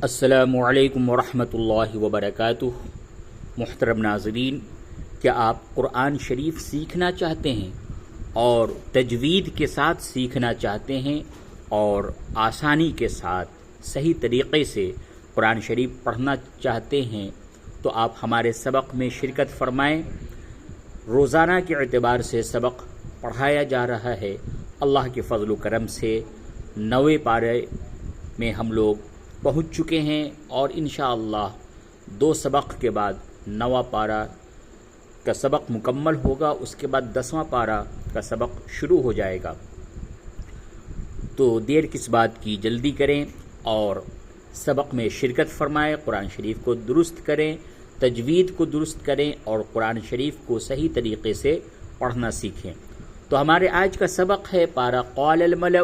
السلام علیکم ورحمۃ اللہ وبرکاتہ۔ محترم ناظرین، کیا آپ قرآن شریف سیکھنا چاہتے ہیں اور تجوید کے ساتھ سیکھنا چاہتے ہیں اور آسانی کے ساتھ صحیح طریقے سے قرآن شریف پڑھنا چاہتے ہیں تو آپ ہمارے سبق میں شرکت فرمائیں۔ روزانہ کے اعتبار سے سبق پڑھایا جا رہا ہے۔ اللہ کے فضل و کرم سے 9ویں پارے میں ہم لوگ پہنچ چکے ہیں اور انشاءاللہ 2 سبق کے بعد 9واں پارہ کا سبق مکمل ہوگا، اس کے بعد 10واں پارہ کا سبق شروع ہو جائے گا۔ تو دیر کس بات کی، جلدی کریں اور سبق میں شرکت فرمائیں، قرآن شریف کو درست کریں، تجوید کو درست کریں اور قرآن شریف کو صحیح طریقے سے پڑھنا سیکھیں۔ تو ہمارے آج کا سبق ہے پارہ قال الملأ،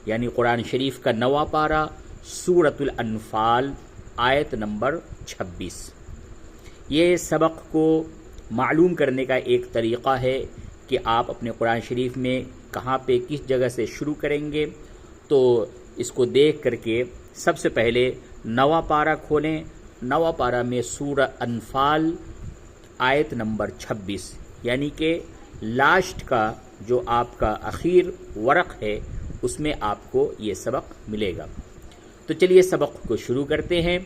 یعنی قرآن شریف کا 9واں پارہ، سورۃ الانفال، آیت نمبر 26۔ یہ سبق کو معلوم کرنے کا ایک طریقہ ہے کہ آپ اپنے قرآن شریف میں کہاں پہ کس جگہ سے شروع کریں گے، تو اس کو دیکھ کر کے سب سے پہلے 9واں پارہ کھولیں۔ 9واں پارہ میں سورہ انفال آیت نمبر 26، یعنی کہ لاسٹ کا جو آپ کا اخیر ورق ہے اس میں آپ کو یہ سبق ملے گا۔ تو چلیے سبق کو شروع کرتے ہیں۔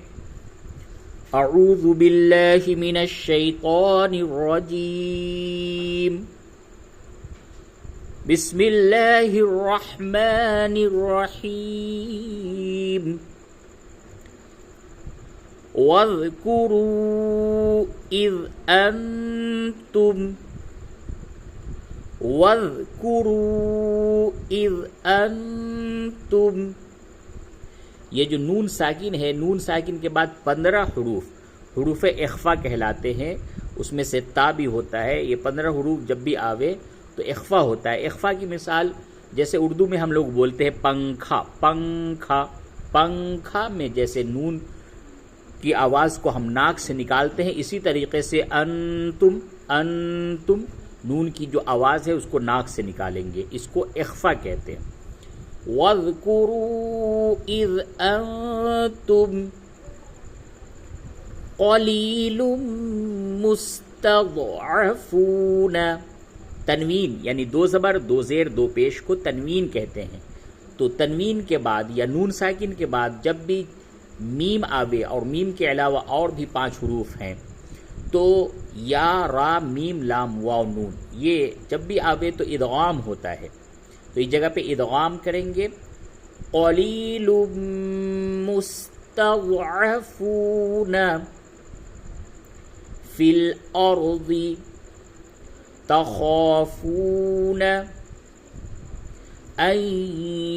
اعوذ باللہ من الشیطان الرجیم، بسم اللہ الرحمن الرحیم۔ واذکروا اذ انتم، یہ جو نون ساکن ہے، نون ساکن کے بعد 15 حروف اخفا کہلاتے ہیں، اس میں سے تا بھی ہوتا ہے۔ یہ 15 حروف جب بھی آوے تو اخفا ہوتا ہے۔ اخفا کی مثال جیسے اردو میں ہم لوگ بولتے ہیں پنکھا، پنکھا، پنکھا میں جیسے نون کی آواز کو ہم ناک سے نکالتے ہیں، اسی طریقے سے انتم، انتم نون کی جو آواز ہے اس کو ناک سے نکالیں گے، اس کو اخفا کہتے ہیں۔ وَاذْكُرُوا إِذْ أَنْتُمْ قَلِيلٌ مُسْتَضْعَفُونَ، تنوین یعنی 2 زبر 2 زیر 2 پیش کو تنوین کہتے ہیں۔ تو تنوین کے بعد یا نون ساکن کے بعد جب بھی میم آوے، اور میم کے علاوہ اور بھی 5 حروف ہیں، تو یا، را، میم، لام، واو، نون، یہ جب بھی آوے تو ادغام ہوتا ہے۔ تو اس جگہ پہ ادغام کریں گے، قلیل مستضعفون فی الارض تخافون ان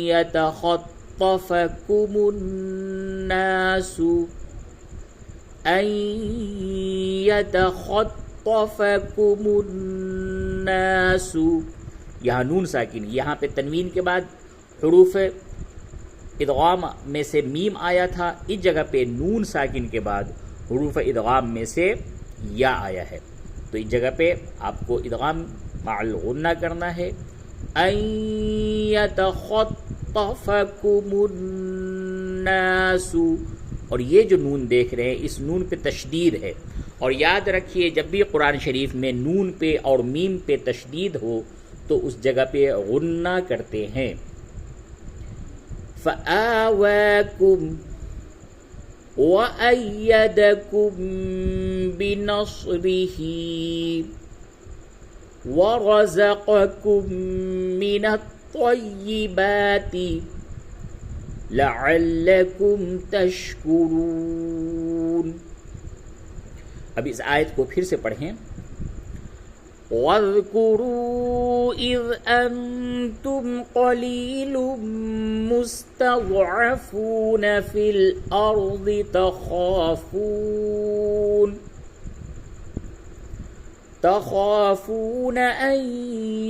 یتخطفکم الناس، ان یتخطفکم الناس، یہاں نون ساکن، یہاں پہ تنوین کے بعد حروف ادغام میں سے میم آیا تھا، اس جگہ پہ نون ساکن کے بعد حروف ادغام میں سے یا آیا ہے۔ تو اس جگہ پہ آپ کو ادغام مع الغنہ کرنا ہے، ان یتخطفکم الناس، اور یہ جو نون دیکھ رہے ہیں اس نون پہ تشدید ہے، اور یاد رکھیے جب بھی قرآن شریف میں نون پہ اور میم پہ تشدید ہو تو اس جگہ پہ غنہ کرتے ہیں۔ فَآوَاكُمْ وَأَيَّدَكُمْ بِنَصْرِهِ وَرَزَقَكُمْ مِنَ الطَّيِّبَاتِ لَعَلَّكُمْ تَشْكُرُونَ۔ اب اس آیت کو پھر سے پڑھیں۔ وَاذْكُرُوا إِذْ أَنْتُمْ قَلِيلٌ مُسْتَضْعَفُونَ فِي الْأَرْضِ تَخَافُونَ أَنْ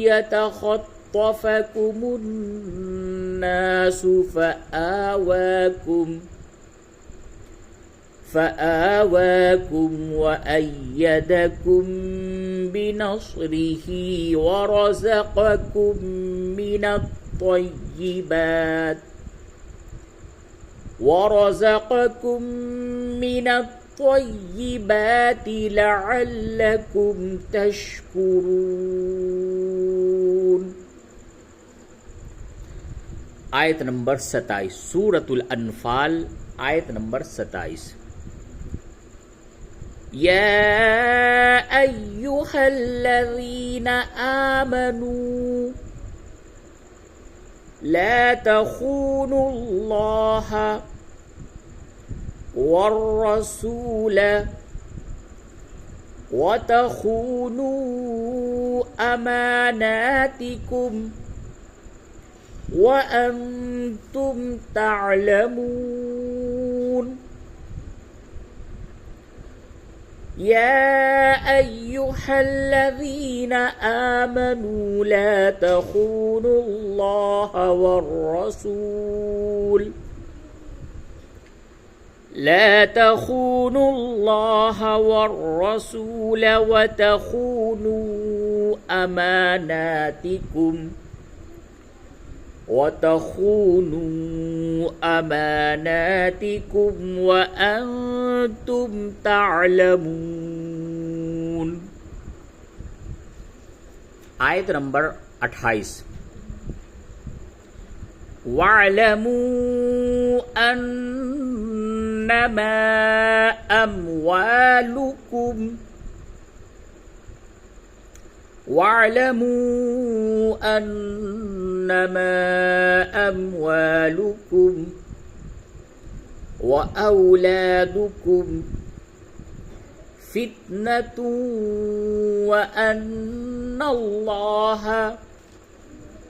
يَتَخَطَّفَكُمُ النَّاسُ فَآوَاكُمْ وَأَيَّدَكُمْ بِنَصْرِهِ وَرَزَقَكُمْ مِنَ الطَّيِّبَاتِ وَرَزَقَكُم مِّنَ الطَّيِّبَاتِ لَعَلَّكُمْ تَشْكُرُونَ۔ آیت نمبر 27 سورۃ الانفال، آیت نمبر 27۔ یا ایھا الذین آمنوا لا تخونوا اللہ والرسول وتخونوا اماناتکم وانتم تعلمون۔ یا ایھا الذین آمنوا لا تخونوا اللہ والرسول وتخونوا اماناتکم وانتم تعلمون۔ آیت نمبر 28۔ وَاعْلَمُوا أَنَّمَا أَمْوَالُكُمْ وَأَوْلَادُكُمْ فِتْنَةٌ وَأَنَّ اللَّهَ،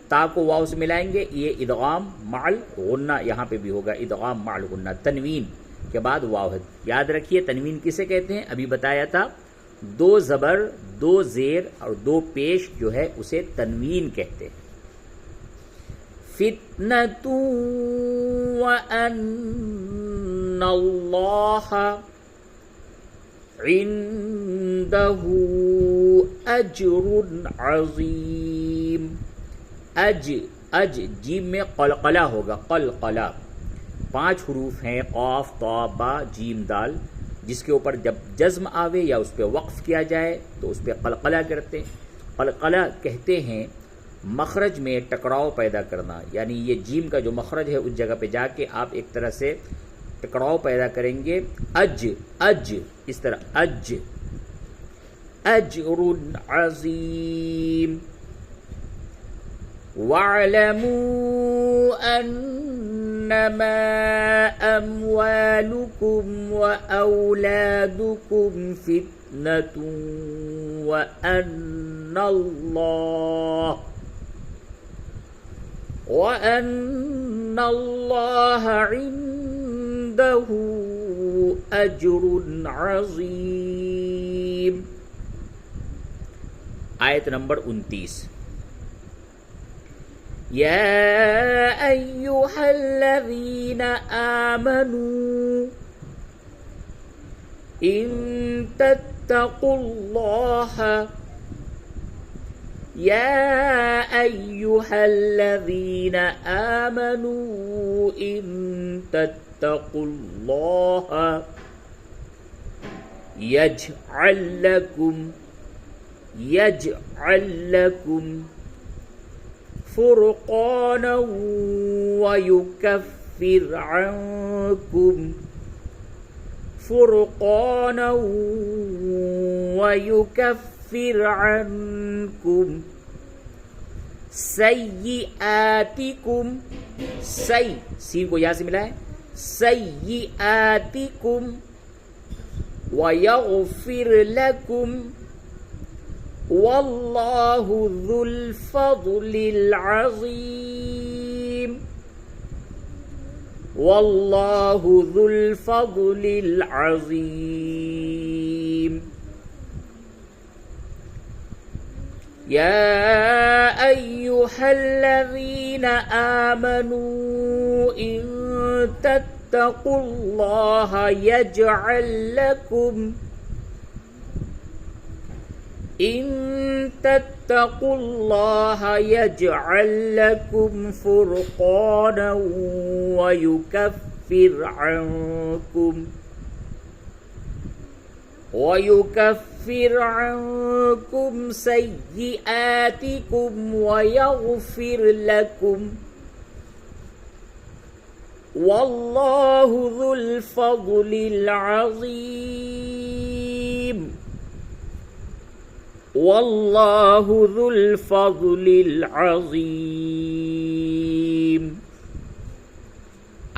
تا کو واو سے ملائیں گے، یہ ادغام مع الغنہ، یہاں پہ بھی ہوگا ادغام مع الغنہ، تنوین کے بعد واو ہے۔ یاد رکھیے تنوین کسے کہتے ہیں، ابھی بتایا تھا، 2 زبر 2 زیر اور 2 پیش جو ہے اسے تنوین کہتے ہیں۔ فتنۃ وَأَنَّ اللَّهَ عِندَهُ أَجْرٌ عَظِيمٌ۔ اج جیم میں قلقلہ ہوگا، قلقلہ، 5 حروف ہیں، قاف طا با جیم دال، جس کے اوپر جب جزم آوے یا اس پہ وقف کیا جائے تو اس پہ قلقلہ کرتے ہیں۔ قلقلہ کہتے ہیں مخرج میں ٹکراؤ پیدا کرنا، یعنی یہ جیم کا جو مخرج ہے اس جگہ پہ جا کے آپ ایک طرح سے ٹکراؤ پیدا کریں گے۔ اج اس طرح، اج اجر عظیم۔ وَاعْلَمُوا أَنَّمَا أَمْوَالُكُمْ وَأَوْلَادُكُمْ فِتْنَةٌ وَأَنَّ اللَّهَ عِندَهُ أَجْرٌ عَظِيمٌ۔ آیت نمبر 29۔ یا ایھا الذین آمنوا ان تتقوا اللہ، یا ایھا الذین آمنوا ان تتقوا اللہ یجعل لکم فرقانا ويكفر عنكم سيئاتكم، سین کو یا سے ملا ہے، سيئاتكم ويغفر لكم واللہ ذو الفضل العظیم، واللہ ذو الفضل العظیم۔ یا ایھا الذین آمنوا ان تتقوا اللہ یجعل لکم، ان تتقوا اللہ یجعل لکم فرقانا ویکفر ويكفر عنكم سيئاتكم ويغفر لكم والله ذو الفضل العظيم والله ذو الفضل العظيم.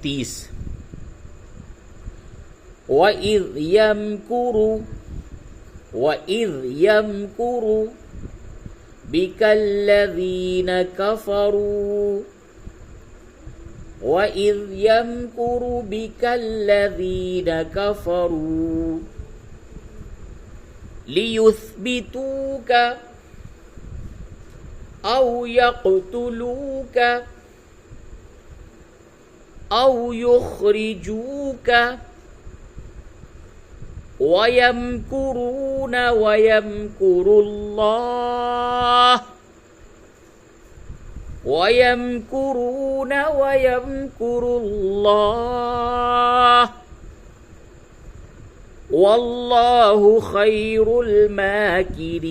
30. وَإِذْ يَمْكُرُ بِكَ الَّذِينَ كَفَرُوا وَإِذْ يَمْكُرُ بِكَ الَّذِينَ كَفَرُوا لِيُثْبِتُوكَ أَوْ يَقْتُلُوكَ أَوْ يُخْرِجُوكَ وَيَمْكُرُونَ وَيَمْكُرُ اللَّهُ وَاللَّهُ خَيْرُ الْمَاكِرِينَ.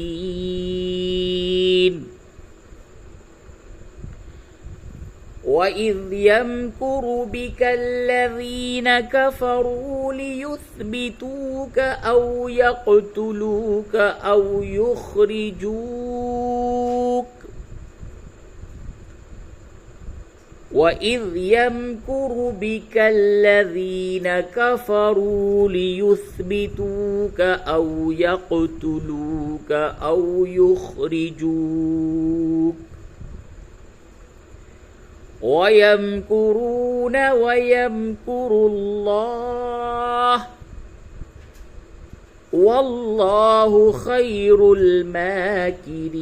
وَإِذْ يَمْكُرُ بِكَ الَّذِينَ كَفَرُوا لِيُثْبِتُوكَ أَوْ يَقْتُلُوكَ أَوْ يُخْرِجُوكَ وَإِذْ يَمْكُرُ بِكَ الَّذِينَ كَفَرُوا لِيُثْبِتُوكَ أَوْ يَقْتُلُوكَ أَوْ يُخْرِجُوكَ وَيَمْكُرُونَ وَيَمْكُرُ اللَّهُ وَاللَّهُ خَيْرُ الْمَاكِرِينَ.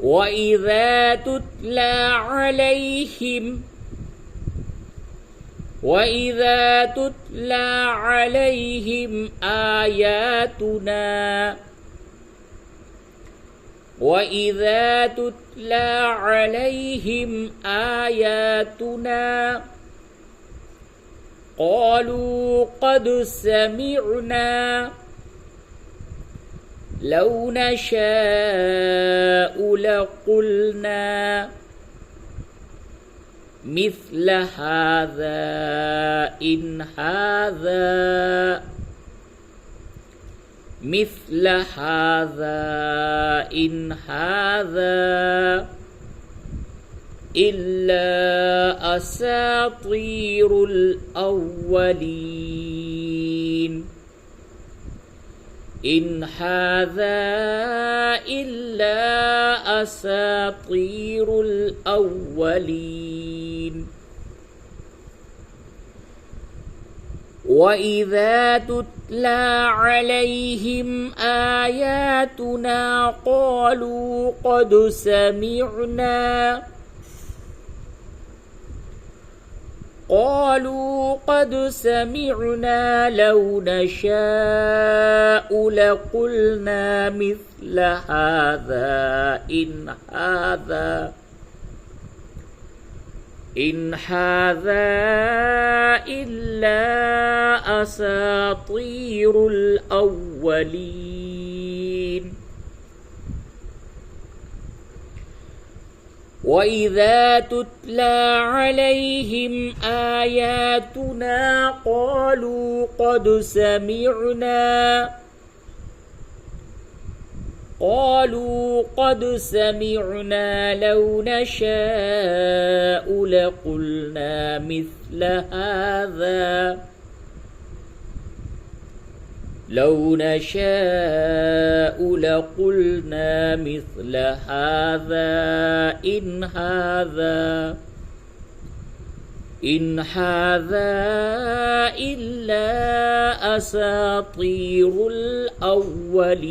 وَإِذَا تُتْلَى عَلَيْهِمْ آيَاتُنَا قَالُوا قَدْ سَمِعْنَا لَوْ نَشَاءُ لَقُلْنَا مثل هذا إن هذا إلا أساطير الأولين إن هذا إلا أساطير الأولين. وَإِذَا تُتْلَى عَلَيْهِمْ آيَاتُنَا قَالُوا قَدْ سَمِعْنَا لَوْ نَشَاءُ لَقُلْنَا مِثْلَ هَذَا إن هذا إلا أساطير الأولين. وَإِذَا تُتْلَى عَلَيْهِمْ آيَاتُنَا قَالُوا قَدْ سَمِعْنَا لَوْ نَشَاءُ لَقُلْنَا مِثْلَ هذا إن هذا إلا أساطير الأولين.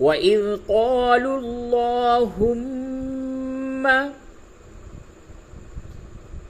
وَإِذْ قَالُوا اللَّهُمَّ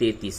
33।